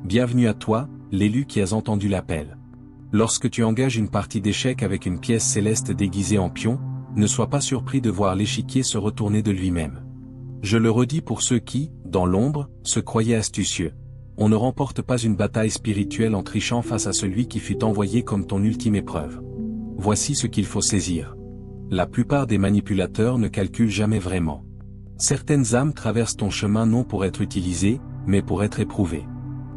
Bienvenue à toi, l'élu qui as entendu l'appel. Lorsque tu engages une partie d'échecs avec une pièce céleste déguisée en pion, ne sois pas surpris de voir l'échiquier se retourner de lui-même. Je le redis pour ceux qui, dans l'ombre, se croyaient astucieux. On ne remporte pas une bataille spirituelle en trichant face à celui qui fut envoyé comme ton ultime épreuve. Voici ce qu'il faut saisir. La plupart des manipulateurs ne calculent jamais vraiment. Certaines âmes traversent ton chemin non pour être utilisées, mais pour être éprouvées.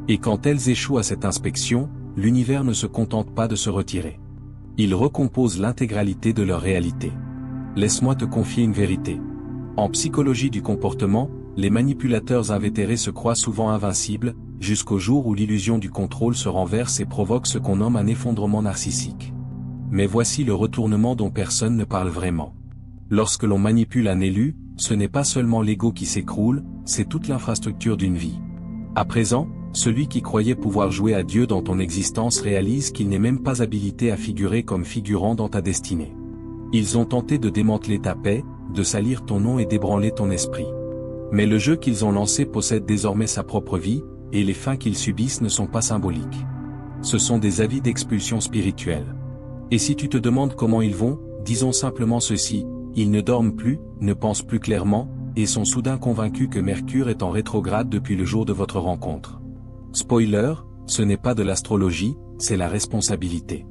Et quand elles échouent à cette inspection, l'univers ne se contente pas de se retirer. Il recompose l'intégralité de leur réalité. Laisse-moi te confier une vérité. En psychologie du comportement, les manipulateurs invétérés se croient souvent invincibles, jusqu'au jour où l'illusion du contrôle se renverse et provoque ce qu'on nomme un effondrement narcissique. Mais voici le retournement dont personne ne parle vraiment. Lorsque l'on manipule un élu, ce n'est pas seulement l'ego qui s'écroule, c'est toute l'infrastructure d'une vie. À présent, celui qui croyait pouvoir jouer à Dieu dans ton existence réalise qu'il n'est même pas habilité à figurer comme figurant dans ta destinée. Ils ont tenté de démanteler ta paix, de salir ton nom et d'ébranler ton esprit. Mais le jeu qu'ils ont lancé possède désormais sa propre vie, et les fins qu'ils subissent ne sont pas symboliques. Ce sont des avis d'expulsion spirituelle. Et si tu te demandes comment ils vont, disons simplement ceci, ils ne dorment plus, ne pensent plus clairement, et sont soudain convaincus que Mercure est en rétrograde depuis le jour de votre rencontre. Spoiler, ce n'est pas de l'astrologie, c'est la responsabilité.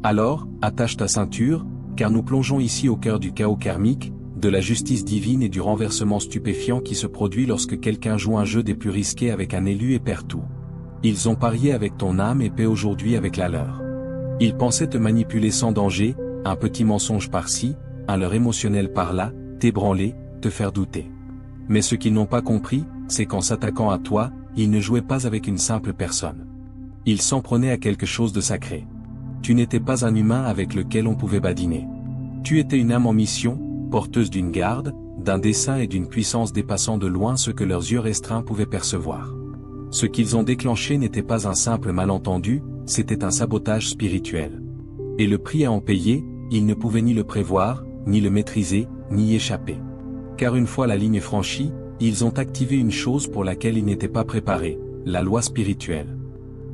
Alors, attache ta ceinture, car nous plongeons ici au cœur du chaos karmique, de la justice divine et du renversement stupéfiant qui se produit lorsque quelqu'un joue un jeu des plus risqués avec un élu et perd tout. Ils ont parié avec ton âme et paient aujourd'hui avec la leur. Ils pensaient te manipuler sans danger, un petit mensonge par-ci, un leurre émotionnel par-là, t'ébranler, te faire douter. Mais ce qu'ils n'ont pas compris, c'est qu'en s'attaquant à toi, ils ne jouaient pas avec une simple personne. Ils s'en prenaient à quelque chose de sacré. Tu n'étais pas un humain avec lequel on pouvait badiner. Tu étais une âme en mission, porteuse d'une garde, d'un dessein et d'une puissance dépassant de loin ce que leurs yeux restreints pouvaient percevoir. Ce qu'ils ont déclenché n'était pas un simple malentendu, c'était un sabotage spirituel. Et le prix à en payer, ils ne pouvaient ni le prévoir, ni le maîtriser, ni y échapper. Car une fois la ligne franchie, ils ont activé une chose pour laquelle ils n'étaient pas préparés, la loi spirituelle.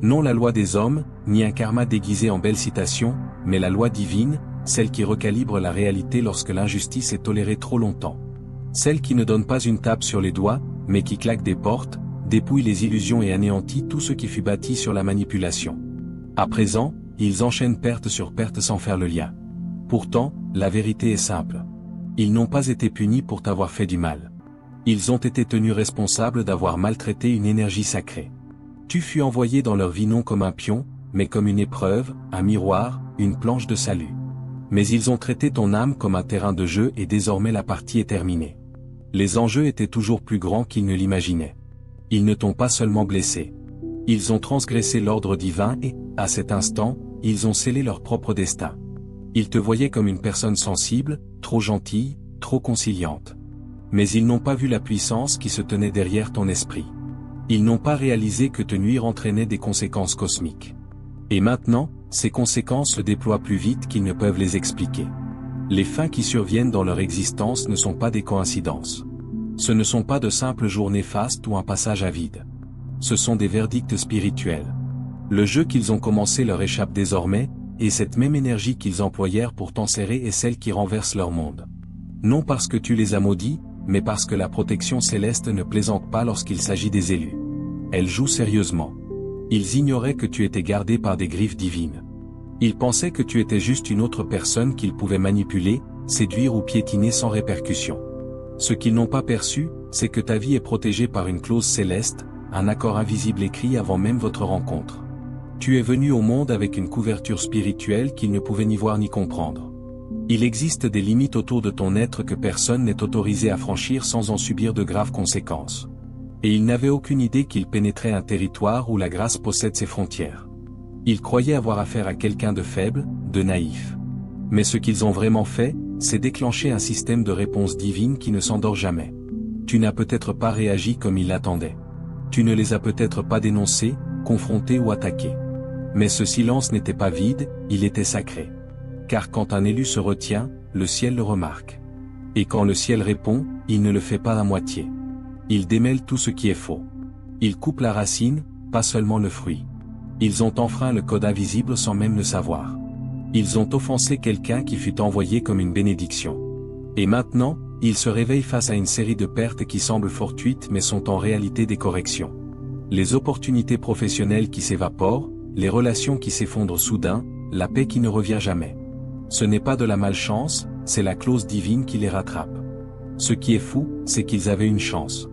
Non la loi des hommes, ni un karma déguisé en belles citations, mais la loi divine, celle qui recalibre la réalité lorsque l'injustice est tolérée trop longtemps. Celle qui ne donne pas une tape sur les doigts, mais qui claque des portes, dépouille les illusions et anéantit tout ce qui fut bâti sur la manipulation. À présent, ils enchaînent perte sur perte sans faire le lien. Pourtant, la vérité est simple. Ils n'ont pas été punis pour t'avoir fait du mal. Ils ont été tenus responsables d'avoir maltraité une énergie sacrée. Tu fus envoyé dans leur vie non comme un pion, mais comme une épreuve, un miroir, une planche de salut. Mais ils ont traité ton âme comme un terrain de jeu et désormais la partie est terminée. Les enjeux étaient toujours plus grands qu'ils ne l'imaginaient. Ils ne t'ont pas seulement blessé. Ils ont transgressé l'ordre divin et, à cet instant, ils ont scellé leur propre destin. Ils te voyaient comme une personne sensible, trop gentille, trop conciliante. Mais ils n'ont pas vu la puissance qui se tenait derrière ton esprit. Ils n'ont pas réalisé que te nuire entraînait des conséquences cosmiques. Et maintenant, ces conséquences se déploient plus vite qu'ils ne peuvent les expliquer. Les fins qui surviennent dans leur existence ne sont pas des coïncidences. Ce ne sont pas de simples jours néfastes ou un passage à vide. Ce sont des verdicts spirituels. Le jeu qu'ils ont commencé leur échappe désormais, et cette même énergie qu'ils employèrent pour t'enserrer est celle qui renverse leur monde. Non parce que tu les as maudits, mais parce que la protection céleste ne plaisante pas lorsqu'il s'agit des élus. Elle joue sérieusement. Ils ignoraient que tu étais gardé par des griffes divines. Ils pensaient que tu étais juste une autre personne qu'ils pouvaient manipuler, séduire ou piétiner sans répercussion. Ce qu'ils n'ont pas perçu, c'est que ta vie est protégée par une clause céleste, un accord invisible écrit avant même votre rencontre. Tu es venu au monde avec une couverture spirituelle qu'ils ne pouvaient ni voir ni comprendre. Il existe des limites autour de ton être que personne n'est autorisé à franchir sans en subir de graves conséquences. Et ils n'avaient aucune idée qu'ils pénétraient un territoire où la grâce possède ses frontières. Ils croyaient avoir affaire à quelqu'un de faible, de naïf. Mais ce qu'ils ont vraiment fait, c'est déclencher un système de réponse divine qui ne s'endort jamais. Tu n'as peut-être pas réagi comme ils l'attendaient. Tu ne les as peut-être pas dénoncés, confrontés ou attaqués. Mais ce silence n'était pas vide, il était sacré. Car quand un élu se retient, le ciel le remarque. Et quand le ciel répond, il ne le fait pas à moitié. Il démêle tout ce qui est faux. Il coupe la racine, pas seulement le fruit. Ils ont enfreint le code invisible sans même le savoir. Ils ont offensé quelqu'un qui fut envoyé comme une bénédiction. Et maintenant, ils se réveillent face à une série de pertes qui semblent fortuites mais sont en réalité des corrections. Les opportunités professionnelles qui s'évaporent, les relations qui s'effondrent soudain, la paix qui ne revient jamais. Ce n'est pas de la malchance, c'est la clause divine qui les rattrape. Ce qui est fou, c'est qu'ils avaient une chance.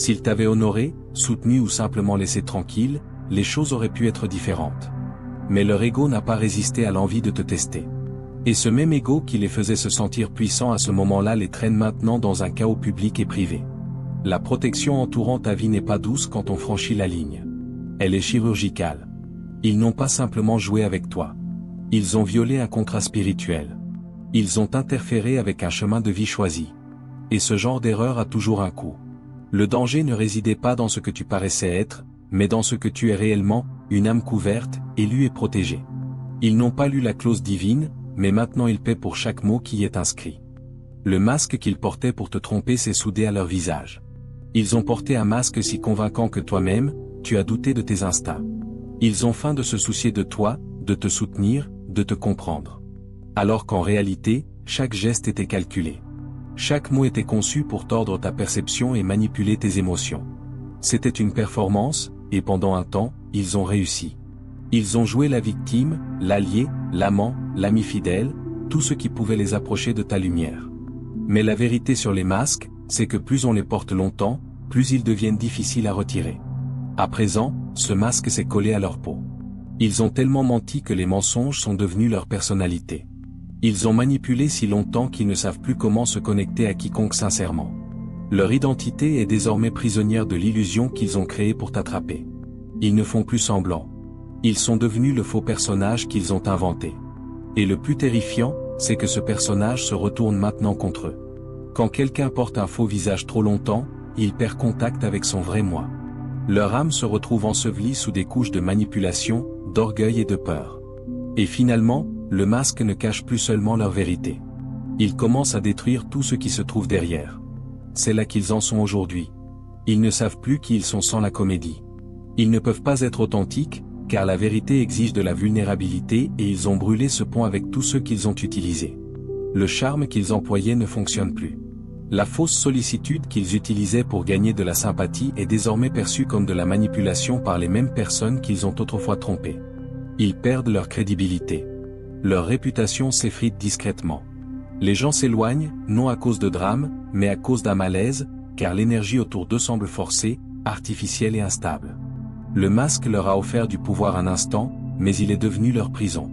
S'ils t'avaient honoré, soutenu ou simplement laissé tranquille, les choses auraient pu être différentes. Mais leur ego n'a pas résisté à l'envie de te tester. Et ce même ego qui les faisait se sentir puissants à ce moment-là les traîne maintenant dans un chaos public et privé. La protection entourant ta vie n'est pas douce quand on franchit la ligne. Elle est chirurgicale. Ils n'ont pas simplement joué avec toi. Ils ont violé un contrat spirituel. Ils ont interféré avec un chemin de vie choisi. Et ce genre d'erreur a toujours un coût. Le danger ne résidait pas dans ce que tu paraissais être, mais dans ce que tu es réellement, une âme couverte, élue et protégée. Ils n'ont pas lu la clause divine, mais maintenant ils paient pour chaque mot qui y est inscrit. Le masque qu'ils portaient pour te tromper s'est soudé à leur visage. Ils ont porté un masque si convaincant que toi-même, tu as douté de tes instincts. Ils ont feint de se soucier de toi, de te soutenir, de te comprendre. Alors qu'en réalité, chaque geste était calculé. Chaque mot était conçu pour tordre ta perception et manipuler tes émotions. C'était une performance, et pendant un temps, ils ont réussi. Ils ont joué la victime, l'allié, l'amant, l'ami fidèle, tout ce qui pouvait les approcher de ta lumière. Mais la vérité sur les masques, c'est que plus on les porte longtemps, plus ils deviennent difficiles à retirer. À présent, ce masque s'est collé à leur peau. Ils ont tellement menti que les mensonges sont devenus leur personnalité. Ils ont manipulé si longtemps qu'ils ne savent plus comment se connecter à quiconque sincèrement. Leur identité est désormais prisonnière de l'illusion qu'ils ont créée pour t'attraper. Ils ne font plus semblant. Ils sont devenus le faux personnage qu'ils ont inventé. Et le plus terrifiant, c'est que ce personnage se retourne maintenant contre eux. Quand quelqu'un porte un faux visage trop longtemps, il perd contact avec son vrai moi. Leur âme se retrouve ensevelie sous des couches de manipulation, d'orgueil et de peur. Et finalement, le masque ne cache plus seulement leur vérité. Il commence à détruire tout ce qui se trouve derrière. C'est là qu'ils en sont aujourd'hui. Ils ne savent plus qui ils sont sans la comédie. Ils ne peuvent pas être authentiques, car la vérité exige de la vulnérabilité et ils ont brûlé ce pont avec tous ceux qu'ils ont utilisés. Le charme qu'ils employaient ne fonctionne plus. La fausse sollicitude qu'ils utilisaient pour gagner de la sympathie est désormais perçue comme de la manipulation par les mêmes personnes qu'ils ont autrefois trompées. Ils perdent leur crédibilité. Leur réputation s'effrite discrètement. Les gens s'éloignent, non à cause de drames, mais à cause d'un malaise, car l'énergie autour d'eux semble forcée, artificielle et instable. Le masque leur a offert du pouvoir un instant, mais il est devenu leur prison.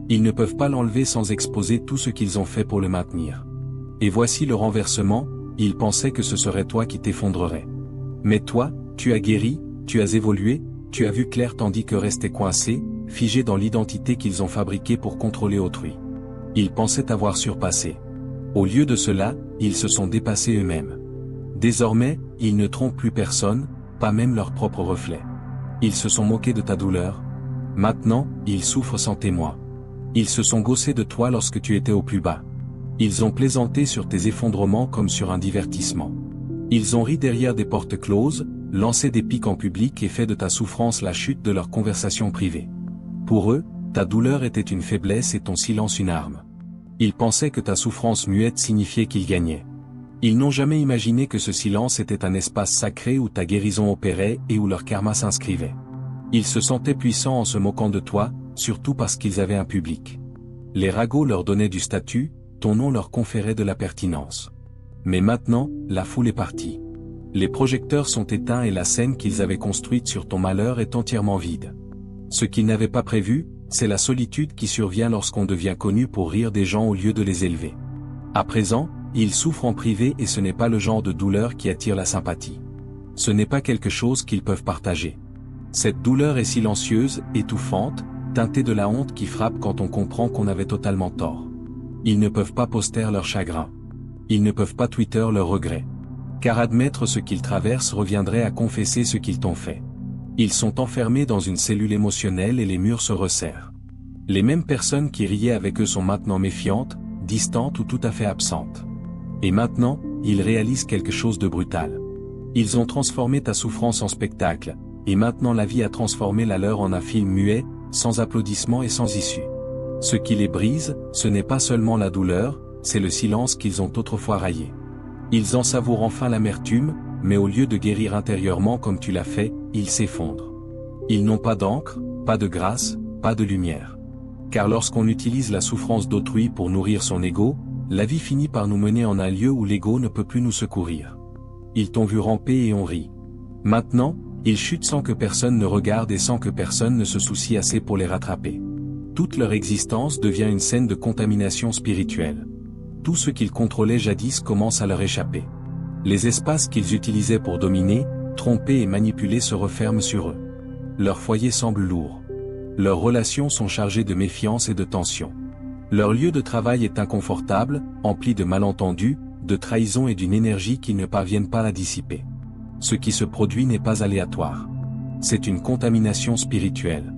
Ils ne peuvent pas l'enlever sans exposer tout ce qu'ils ont fait pour le maintenir. Et voici le renversement, ils pensaient que ce serait toi qui t'effondrerais. Mais toi, tu as guéri, tu as évolué, tu as vu clair tandis que restaient coincés, figés dans l'identité qu'ils ont fabriquée pour contrôler autrui. Ils pensaient avoir surpassé. Au lieu de cela, ils se sont dépassés eux-mêmes. Désormais, ils ne trompent plus personne, pas même leur propre reflet. Ils se sont moqués de ta douleur. Maintenant, ils souffrent sans témoin. Ils se sont gaussés de toi lorsque tu étais au plus bas. Ils ont plaisanté sur tes effondrements comme sur un divertissement. Ils ont ri derrière des portes closes, lancé des pics en public et fait de ta souffrance la chute de leur conversation privée. Pour eux, ta douleur était une faiblesse et ton silence une arme. Ils pensaient que ta souffrance muette signifiait qu'ils gagnaient. Ils n'ont jamais imaginé que ce silence était un espace sacré où ta guérison opérait et où leur karma s'inscrivait. Ils se sentaient puissants en se moquant de toi, surtout parce qu'ils avaient un public. Les ragots leur donnaient du statut, ton nom leur conférait de la pertinence. Mais maintenant, la foule est partie. Les projecteurs sont éteints et la scène qu'ils avaient construite sur ton malheur est entièrement vide. Ce qu'ils n'avaient pas prévu, c'est la solitude qui survient lorsqu'on devient connu pour rire des gens au lieu de les élever. À présent, ils souffrent en privé et ce n'est pas le genre de douleur qui attire la sympathie. Ce n'est pas quelque chose qu'ils peuvent partager. Cette douleur est silencieuse, étouffante, teintée de la honte qui frappe quand on comprend qu'on avait totalement tort. Ils ne peuvent pas poster leur chagrin. Ils ne peuvent pas Twitter leurs regrets. Car admettre ce qu'ils traversent reviendrait à confesser ce qu'ils t'ont fait. Ils sont enfermés dans une cellule émotionnelle et les murs se resserrent. Les mêmes personnes qui riaient avec eux sont maintenant méfiantes, distantes ou tout à fait absentes. Et maintenant, ils réalisent quelque chose de brutal. Ils ont transformé ta souffrance en spectacle, et maintenant la vie a transformé la leur en un film muet, sans applaudissements et sans issue. Ce qui les brise, ce n'est pas seulement la douleur, c'est le silence qu'ils ont autrefois raillé. Ils en savourent enfin l'amertume, mais au lieu de guérir intérieurement comme tu l'as fait, ils s'effondrent. Ils n'ont pas d'encre, pas de grâce, pas de lumière. Car lorsqu'on utilise la souffrance d'autrui pour nourrir son ego, la vie finit par nous mener en un lieu où l'ego ne peut plus nous secourir. Ils t'ont vu ramper et on rit. Maintenant, ils chutent sans que personne ne regarde et sans que personne ne se soucie assez pour les rattraper. Toute leur existence devient une scène de contamination spirituelle. Tout ce qu'ils contrôlaient jadis commence à leur échapper. Les espaces qu'ils utilisaient pour dominer, tromper et manipuler se referment sur eux. Leur foyer semble lourd. Leurs relations sont chargées de méfiance et de tension. Leur lieu de travail est inconfortable, empli de malentendus, de trahison et d'une énergie qu'ils ne parviennent pas à dissiper. Ce qui se produit n'est pas aléatoire. C'est une contamination spirituelle.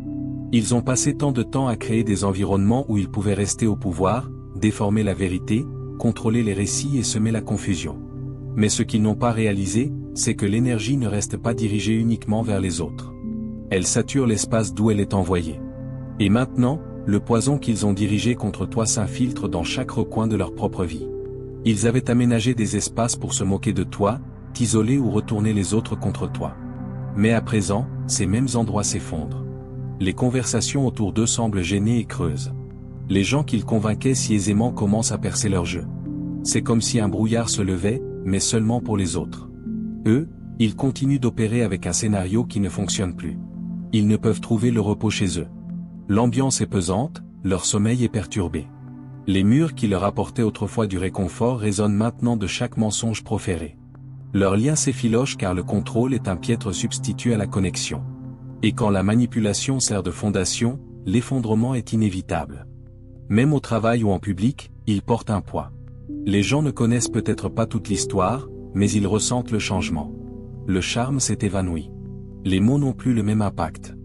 Ils ont passé tant de temps à créer des environnements où ils pouvaient rester au pouvoir, déformer la vérité, contrôler les récits et semer la confusion. Mais ce qu'ils n'ont pas réalisé, c'est que l'énergie ne reste pas dirigée uniquement vers les autres. Elle sature l'espace d'où elle est envoyée. Et maintenant, le poison qu'ils ont dirigé contre toi s'infiltre dans chaque recoin de leur propre vie. Ils avaient aménagé des espaces pour se moquer de toi, t'isoler ou retourner les autres contre toi. Mais à présent, ces mêmes endroits s'effondrent. Les conversations autour d'eux semblent gênées et creuses. Les gens qu'ils convainquaient si aisément commencent à percer leur jeu. C'est comme si un brouillard se levait, mais seulement pour les autres. Eux, ils continuent d'opérer avec un scénario qui ne fonctionne plus. Ils ne peuvent trouver le repos chez eux. L'ambiance est pesante, leur sommeil est perturbé. Les murs qui leur apportaient autrefois du réconfort résonnent maintenant de chaque mensonge proféré. Leur lien s'effiloche car le contrôle est un piètre substitut à la connexion. Et quand la manipulation sert de fondation, l'effondrement est inévitable. Même au travail ou en public, ils portent un poids. Les gens ne connaissent peut-être pas toute l'histoire, mais ils ressentent le changement. Le charme s'est évanoui. Les mots n'ont plus le même impact.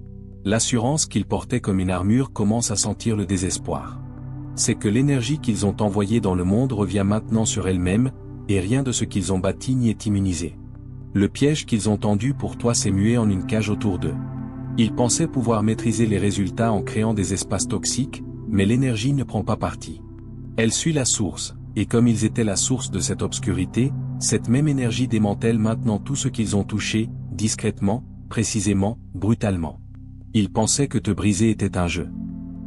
L'assurance qu'ils portaient comme une armure commence à sentir le désespoir. C'est que l'énergie qu'ils ont envoyée dans le monde revient maintenant sur elle-même, et rien de ce qu'ils ont bâti n'y est immunisé. Le piège qu'ils ont tendu pour toi s'est mué en une cage autour d'eux. Ils pensaient pouvoir maîtriser les résultats en créant des espaces toxiques, mais l'énergie ne prend pas parti. Elle suit la source, et comme ils étaient la source de cette obscurité, cette même énergie démantèle maintenant tout ce qu'ils ont touché, discrètement, précisément, brutalement. Ils pensaient que te briser était un jeu.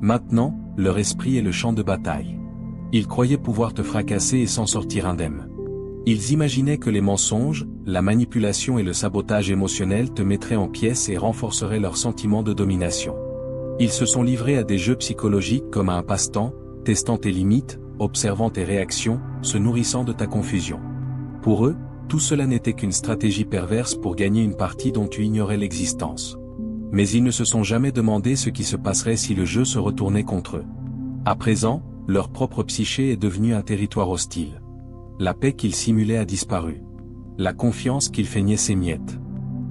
Maintenant, leur esprit est le champ de bataille. Ils croyaient pouvoir te fracasser et s'en sortir indemne. Ils imaginaient que les mensonges, la manipulation et le sabotage émotionnel te mettraient en pièces et renforceraient leur sentiment de domination. Ils se sont livrés à des jeux psychologiques comme à un passe-temps, testant tes limites, observant tes réactions, se nourrissant de ta confusion. Pour eux, tout cela n'était qu'une stratégie perverse pour gagner une partie dont tu ignorais l'existence. Mais ils ne se sont jamais demandé ce qui se passerait si le jeu se retournait contre eux. À présent, leur propre psyché est devenue un territoire hostile. La paix qu'ils simulaient a disparu. La confiance qu'ils feignaient s'émiette.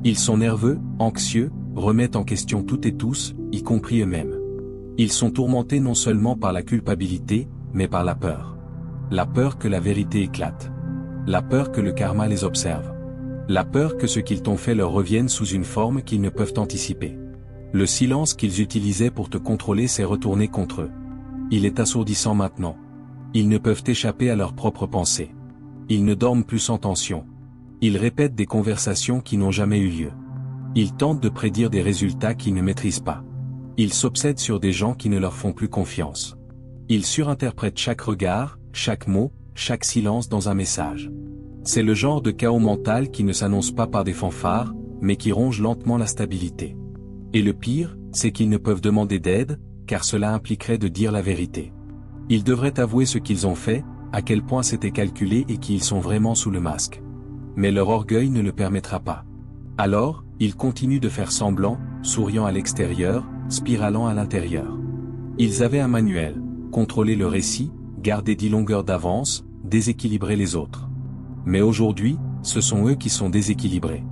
Ils sont nerveux, anxieux, remettent en question tout et tous, y compris eux-mêmes. Ils sont tourmentés non seulement par la culpabilité, mais par la peur. La peur que la vérité éclate. La peur que le karma les observe. La peur que ce qu'ils t'ont fait leur revienne sous une forme qu'ils ne peuvent anticiper. Le silence qu'ils utilisaient pour te contrôler s'est retourné contre eux. Il est assourdissant maintenant. Ils ne peuvent échapper à leurs propres pensées. Ils ne dorment plus sans tension. Ils répètent des conversations qui n'ont jamais eu lieu. Ils tentent de prédire des résultats qu'ils ne maîtrisent pas. Ils s'obsèdent sur des gens qui ne leur font plus confiance. Ils surinterprètent chaque regard, chaque mot, chaque silence dans un message. C'est le genre de chaos mental qui ne s'annonce pas par des fanfares, mais qui ronge lentement la stabilité. Et le pire, c'est qu'ils ne peuvent demander d'aide, car cela impliquerait de dire la vérité. Ils devraient avouer ce qu'ils ont fait, à quel point c'était calculé et qui ils sont vraiment sous le masque. Mais leur orgueil ne le permettra pas. Alors, ils continuent de faire semblant, souriant à l'extérieur, spiralant à l'intérieur. Ils avaient un manuel, contrôler le récit, garder 10 longueurs d'avance, déséquilibrer les autres. Mais aujourd'hui, ce sont eux qui sont déséquilibrés.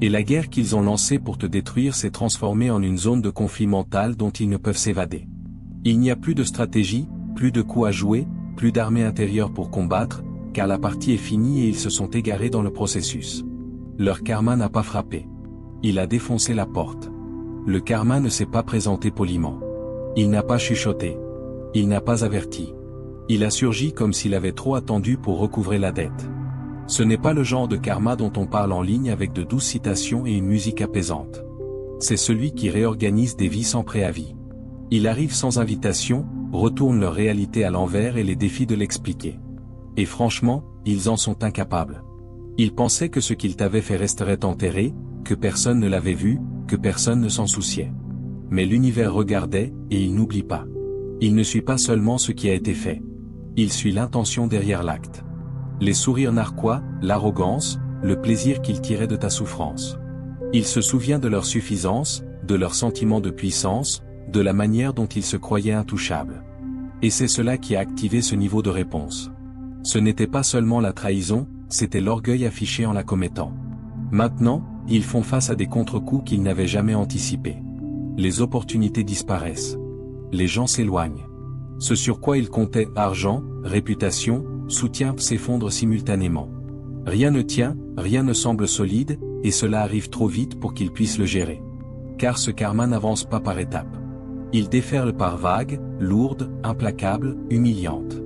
Et la guerre qu'ils ont lancée pour te détruire s'est transformée en une zone de conflit mental dont ils ne peuvent s'évader. Il n'y a plus de stratégie, plus de coups à jouer, plus d'armée intérieure pour combattre, car la partie est finie et ils se sont égarés dans le processus. Leur karma n'a pas frappé. Il a défoncé la porte. Le karma ne s'est pas présenté poliment. Il n'a pas chuchoté. Il n'a pas averti. Il a surgi comme s'il avait trop attendu pour recouvrer la dette. Ce n'est pas le genre de karma dont on parle en ligne avec de douces citations et une musique apaisante. C'est celui qui réorganise des vies sans préavis. Il arrive sans invitation, retourne leur réalité à l'envers et les défie de l'expliquer. Et franchement, ils en sont incapables. Ils pensaient que ce qu'ils t'avaient fait resterait enterré, que personne ne l'avait vu, que personne ne s'en souciait. Mais l'univers regardait, et il n'oublie pas. Il ne suit pas seulement ce qui a été fait. Il suit l'intention derrière l'acte. Les sourires narquois, l'arrogance, le plaisir qu'ils tiraient de ta souffrance. Il se souvient de leur suffisance, de leur sentiment de puissance, de la manière dont ils se croyaient intouchables. Et c'est cela qui a activé ce niveau de réponse. Ce n'était pas seulement la trahison, c'était l'orgueil affiché en la commettant. Maintenant, ils font face à des contre-coups qu'ils n'avaient jamais anticipés. Les opportunités disparaissent. Les gens s'éloignent. Ce sur quoi ils comptaient, argent, réputation, soutien, s'effondre simultanément. Rien ne tient, rien ne semble solide, et cela arrive trop vite pour qu'ils puissent le gérer. Car ce karma n'avance pas par étapes. Il déferle par vagues, lourdes, implacables, humiliantes.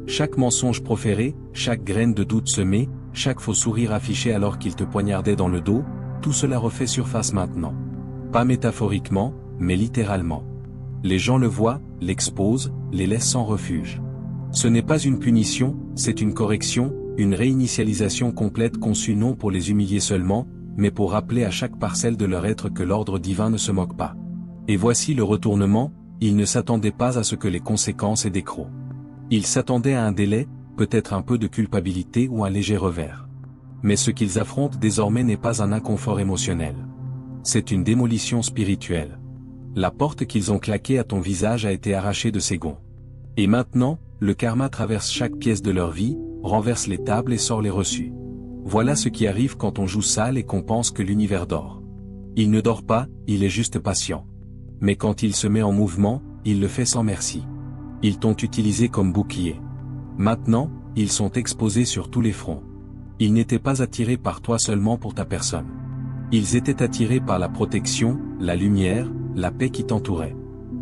Chaque mensonge proféré, chaque graine de doute semée, chaque faux sourire affiché alors qu'il te poignardait dans le dos, tout cela refait surface maintenant. Pas métaphoriquement, mais littéralement. Les gens le voient, l'exposent, les laissent sans refuge. Ce n'est pas une punition, c'est une correction, une réinitialisation complète conçue non pour les humilier seulement, mais pour rappeler à chaque parcelle de leur être que l'ordre divin ne se moque pas. Et voici le retournement, ils ne s'attendaient pas à ce que les conséquences aient des crocs. Ils s'attendaient à un délai, peut-être un peu de culpabilité ou un léger revers. Mais ce qu'ils affrontent désormais n'est pas un inconfort émotionnel. C'est une démolition spirituelle. La porte qu'ils ont claquée à ton visage a été arrachée de ses gonds. Et maintenant, le karma traverse chaque pièce de leur vie, renverse les tables et sort les reçus. Voilà ce qui arrive quand on joue sale et qu'on pense que l'univers dort. Il ne dort pas, il est juste patient. Mais quand il se met en mouvement, il le fait sans merci. Ils t'ont utilisé comme bouclier. Maintenant, ils sont exposés sur tous les fronts. Ils n'étaient pas attirés par toi seulement pour ta personne. Ils étaient attirés par la protection, la lumière, la paix qui t'entourait.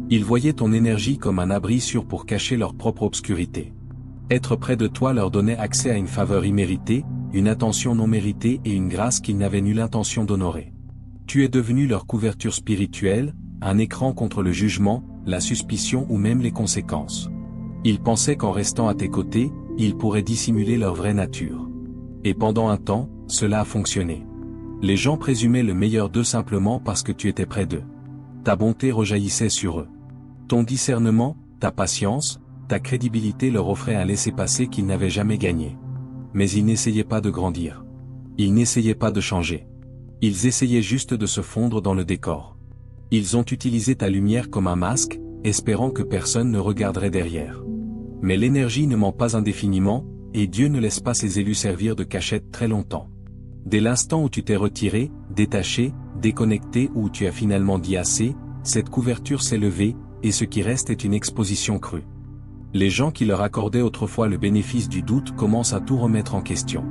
Ils voyaient ton énergie comme un abri sûr pour cacher leur propre obscurité. Être près de toi leur donnait accès à une faveur imméritée, une attention non méritée et une grâce qu'ils n'avaient nulle intention d'honorer. Tu es devenu leur couverture spirituelle, un écran contre le jugement, la suspicion ou même les conséquences. Ils pensaient qu'en restant à tes côtés, ils pourraient dissimuler leur vraie nature. Et pendant un temps, cela a fonctionné. Les gens présumaient le meilleur d'eux simplement parce que tu étais près d'eux. Ta bonté rejaillissait sur eux. Ton discernement, ta patience, ta crédibilité leur offraient un laissez-passer qu'ils n'avaient jamais gagné. Mais ils n'essayaient pas de grandir. Ils n'essayaient pas de changer. Ils essayaient juste de se fondre dans le décor. Ils ont utilisé ta lumière comme un masque, espérant que personne ne regarderait derrière. Mais l'énergie ne ment pas indéfiniment, et Dieu ne laisse pas ses élus servir de cachette très longtemps. Dès l'instant où tu t'es retiré, détaché, déconnecté ou où tu as finalement dit assez, cette couverture s'est levée, et ce qui reste est une exposition crue. Les gens qui leur accordaient autrefois le bénéfice du doute commencent à tout remettre en question.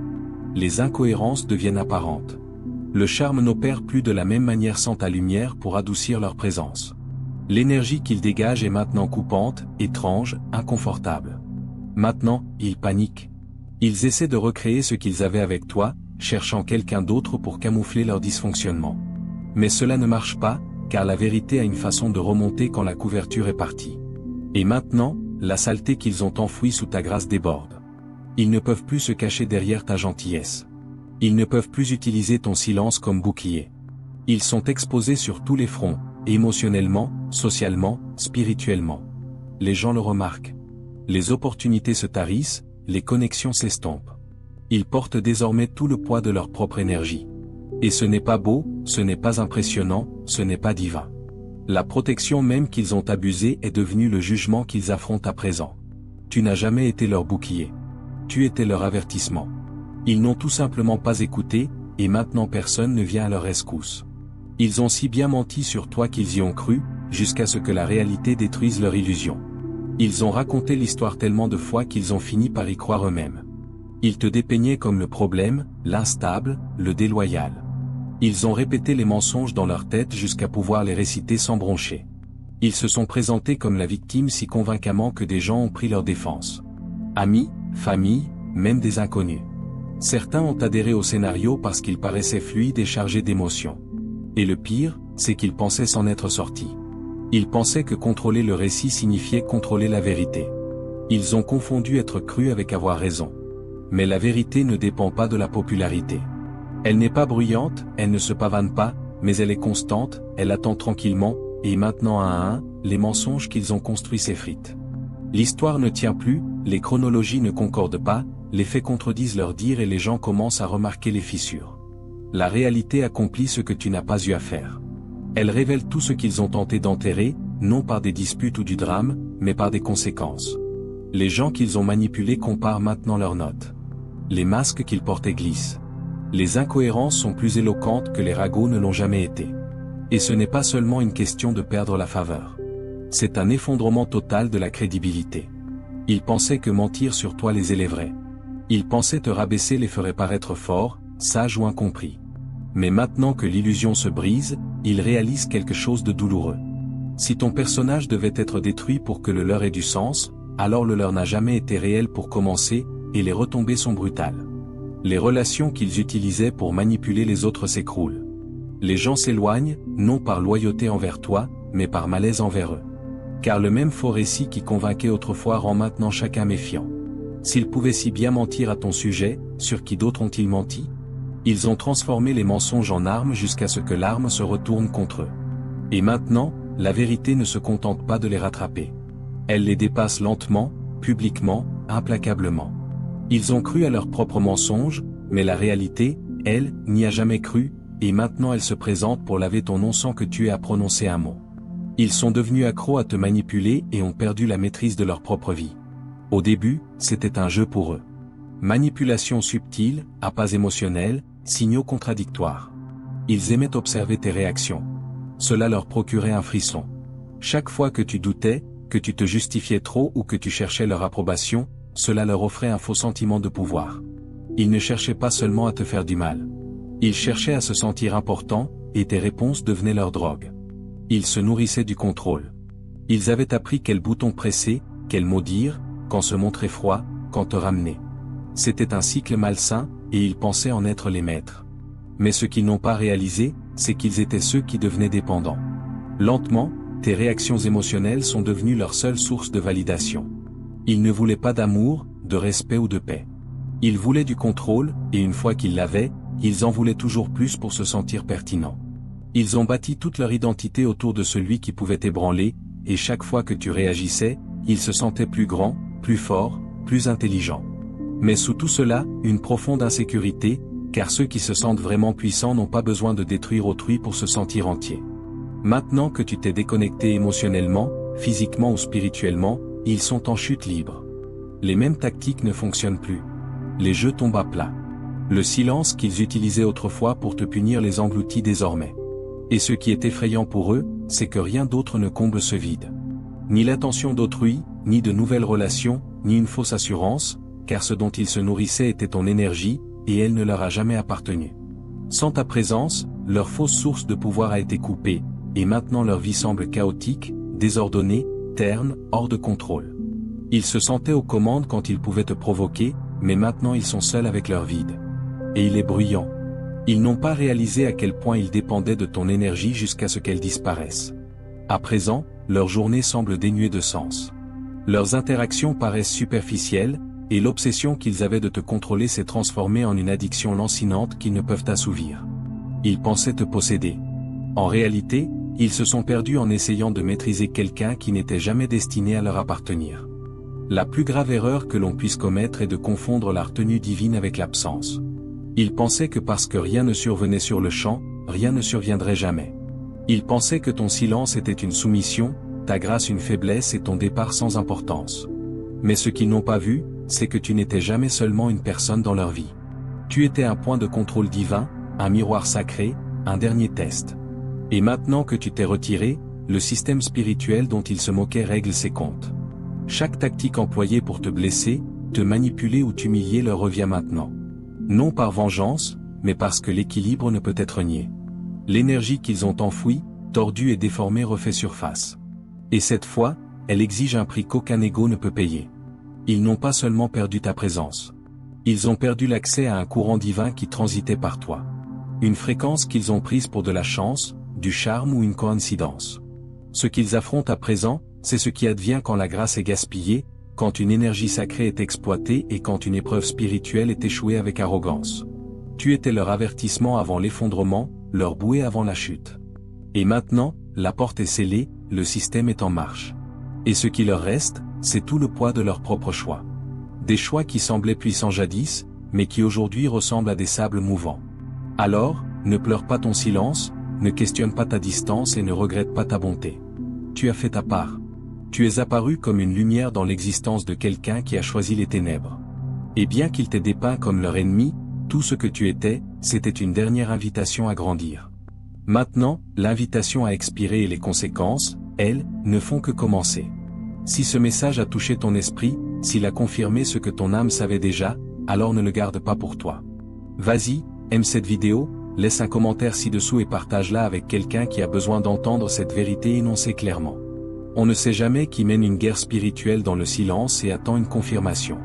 Les incohérences deviennent apparentes. Le charme n'opère plus de la même manière sans ta lumière pour adoucir leur présence. L'énergie qu'ils dégagent est maintenant coupante, étrange, inconfortable. Maintenant, ils paniquent. Ils essaient de recréer ce qu'ils avaient avec toi, cherchant quelqu'un d'autre pour camoufler leur dysfonctionnement. Mais cela ne marche pas, car la vérité a une façon de remonter quand la couverture est partie. Et maintenant, la saleté qu'ils ont enfouie sous ta grâce déborde. Ils ne peuvent plus se cacher derrière ta gentillesse. Ils ne peuvent plus utiliser ton silence comme bouclier. Ils sont exposés sur tous les fronts, émotionnellement, socialement, spirituellement. Les gens le remarquent. Les opportunités se tarissent, les connexions s'estompent. Ils portent désormais tout le poids de leur propre énergie. Et ce n'est pas beau, ce n'est pas impressionnant, ce n'est pas divin. La protection même qu'ils ont abusée est devenue le jugement qu'ils affrontent à présent. Tu n'as jamais été leur bouclier. Tu étais leur avertissement. Ils n'ont tout simplement pas écouté, et maintenant personne ne vient à leur rescousse. Ils ont si bien menti sur toi qu'ils y ont cru, jusqu'à ce que la réalité détruise leur illusion. Ils ont raconté l'histoire tellement de fois qu'ils ont fini par y croire eux-mêmes. Ils te dépeignaient comme le problème, l'instable, le déloyal. Ils ont répété les mensonges dans leur tête jusqu'à pouvoir les réciter sans broncher. Ils se sont présentés comme la victime si convaincamment que des gens ont pris leur défense. Amis, famille, même des inconnus. Certains ont adhéré au scénario parce qu'il paraissait fluide et chargé d'émotions. Et le pire, c'est qu'ils pensaient s'en être sortis. Ils pensaient que contrôler le récit signifiait contrôler la vérité. Ils ont confondu être cru avec avoir raison. Mais la vérité ne dépend pas de la popularité. Elle n'est pas bruyante, elle ne se pavane pas, mais elle est constante, elle attend tranquillement, et maintenant un à un, les mensonges qu'ils ont construits s'effritent. L'histoire ne tient plus, les chronologies ne concordent pas, les faits contredisent leurs dires et les gens commencent à remarquer les fissures. La réalité accomplit ce que tu n'as pas eu à faire. Elle révèle tout ce qu'ils ont tenté d'enterrer, non par des disputes ou du drame, mais par des conséquences. Les gens qu'ils ont manipulés comparent maintenant leurs notes. Les masques qu'ils portaient glissent. Les incohérences sont plus éloquentes que les ragots ne l'ont jamais été. Et ce n'est pas seulement une question de perdre la faveur. C'est un effondrement total de la crédibilité. Ils pensaient que mentir sur toi les élèverait. Ils pensaient te rabaisser les ferait paraître forts, sages ou incompris. Mais maintenant que l'illusion se brise, ils réalisent quelque chose de douloureux. Si ton personnage devait être détruit pour que le leur ait du sens, alors le leur n'a jamais été réel pour commencer, et les retombées sont brutales. Les relations qu'ils utilisaient pour manipuler les autres s'écroulent. Les gens s'éloignent, non par loyauté envers toi, mais par malaise envers eux. Car le même faux récit qui convainquait autrefois rend maintenant chacun méfiant. S'ils pouvaient si bien mentir à ton sujet, sur qui d'autres ont-ils menti? Ils ont transformé les mensonges en armes jusqu'à ce que l'arme se retourne contre eux. Et maintenant, la vérité ne se contente pas de les rattraper. Elle les dépasse lentement, publiquement, implacablement. Ils ont cru à leurs propres mensonges, mais la réalité, elle, n'y a jamais cru, et maintenant elle se présente pour laver ton nom sans que tu aies à prononcer un mot. Ils sont devenus accros à te manipuler et ont perdu la maîtrise de leur propre vie. Au début, c'était un jeu pour eux. Manipulation subtile, appâts émotionnels, signaux contradictoires. Ils aimaient observer tes réactions. Cela leur procurait un frisson. Chaque fois que tu doutais, que tu te justifiais trop ou que tu cherchais leur approbation, cela leur offrait un faux sentiment de pouvoir. Ils ne cherchaient pas seulement à te faire du mal. Ils cherchaient à se sentir importants, et tes réponses devenaient leur drogue. Ils se nourrissaient du contrôle. Ils avaient appris quel bouton presser, quel mot dire, quand se montrer froid, quand te ramener. C'était un cycle malsain, et ils pensaient en être les maîtres. Mais ce qu'ils n'ont pas réalisé, c'est qu'ils étaient ceux qui devenaient dépendants. Lentement, tes réactions émotionnelles sont devenues leur seule source de validation. Ils ne voulaient pas d'amour, de respect ou de paix. Ils voulaient du contrôle, et une fois qu'ils l'avaient, ils en voulaient toujours plus pour se sentir pertinents. Ils ont bâti toute leur identité autour de celui qui pouvait t'ébranler, et chaque fois que tu réagissais, ils se sentaient plus grands, plus forts, plus intelligents. Mais sous tout cela, une profonde insécurité, car ceux qui se sentent vraiment puissants n'ont pas besoin de détruire autrui pour se sentir entier. Maintenant que tu t'es déconnecté émotionnellement, physiquement ou spirituellement, ils sont en chute libre. Les mêmes tactiques ne fonctionnent plus. Les jeux tombent à plat. Le silence qu'ils utilisaient autrefois pour te punir les engloutit désormais. Et ce qui est effrayant pour eux, c'est que rien d'autre ne comble ce vide. Ni l'attention d'autrui, ni de nouvelles relations, ni une fausse assurance, car ce dont ils se nourrissaient était ton énergie, et elle ne leur a jamais appartenu. Sans ta présence, leur fausse source de pouvoir a été coupée, et maintenant leur vie semble chaotique, désordonnée, terne, hors de contrôle. Ils se sentaient aux commandes quand ils pouvaient te provoquer, mais maintenant ils sont seuls avec leur vide. Et il est bruyant. Ils n'ont pas réalisé à quel point ils dépendaient de ton énergie jusqu'à ce qu'elle disparaisse. À présent, leur journée semble dénuée de sens. Leurs interactions paraissent superficielles, et l'obsession qu'ils avaient de te contrôler s'est transformée en une addiction lancinante qu'ils ne peuvent assouvir. Ils pensaient te posséder. En réalité, ils se sont perdus en essayant de maîtriser quelqu'un qui n'était jamais destiné à leur appartenir. La plus grave erreur que l'on puisse commettre est de confondre la retenue divine avec l'absence. Ils pensaient que parce que rien ne survenait sur le champ, rien ne surviendrait jamais. Ils pensaient que ton silence était une soumission, ta grâce une faiblesse et ton départ sans importance. Mais ce qu'ils n'ont pas vu, c'est que tu n'étais jamais seulement une personne dans leur vie. Tu étais un point de contrôle divin, un miroir sacré, un dernier test. Et maintenant que tu t'es retiré, le système spirituel dont ils se moquaient règle ses comptes. Chaque tactique employée pour te blesser, te manipuler ou t'humilier leur revient maintenant. Non par vengeance, mais parce que l'équilibre ne peut être nié. L'énergie qu'ils ont enfouie, tordue et déformée refait surface. Et cette fois, elle exige un prix qu'aucun ego ne peut payer. Ils n'ont pas seulement perdu ta présence. Ils ont perdu l'accès à un courant divin qui transitait par toi. Une fréquence qu'ils ont prise pour de la chance, du charme ou une coïncidence. Ce qu'ils affrontent à présent, c'est ce qui advient quand la grâce est gaspillée, quand une énergie sacrée est exploitée et quand une épreuve spirituelle est échouée avec arrogance. Tu étais leur avertissement avant l'effondrement, leur bouée avant la chute. Et maintenant, la porte est scellée, le système est en marche. Et ce qui leur reste, c'est tout le poids de leurs propres choix. Des choix qui semblaient puissants jadis, mais qui aujourd'hui ressemblent à des sables mouvants. Alors, ne pleure pas ton silence, ne questionne pas ta distance et ne regrette pas ta bonté. Tu as fait ta part. Tu es apparu comme une lumière dans l'existence de quelqu'un qui a choisi les ténèbres. Et bien qu'il t'ait dépeint comme leur ennemi, tout ce que tu étais, c'était une dernière invitation à grandir. Maintenant, l'invitation a expiré et les conséquences, elles, ne font que commencer. Si ce message a touché ton esprit, s'il a confirmé ce que ton âme savait déjà, alors ne le garde pas pour toi. Vas-y, aime cette vidéo, laisse un commentaire ci-dessous et partage-la avec quelqu'un qui a besoin d'entendre cette vérité énoncée clairement. On ne sait jamais qui mène une guerre spirituelle dans le silence et attend une confirmation.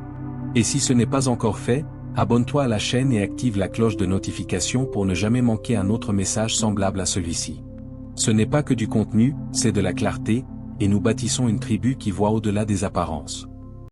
Et si ce n'est pas encore fait, abonne-toi à la chaîne et active la cloche de notification pour ne jamais manquer un autre message semblable à celui-ci. Ce n'est pas que du contenu, c'est de la clarté, et nous bâtissons une tribu qui voit au-delà des apparences.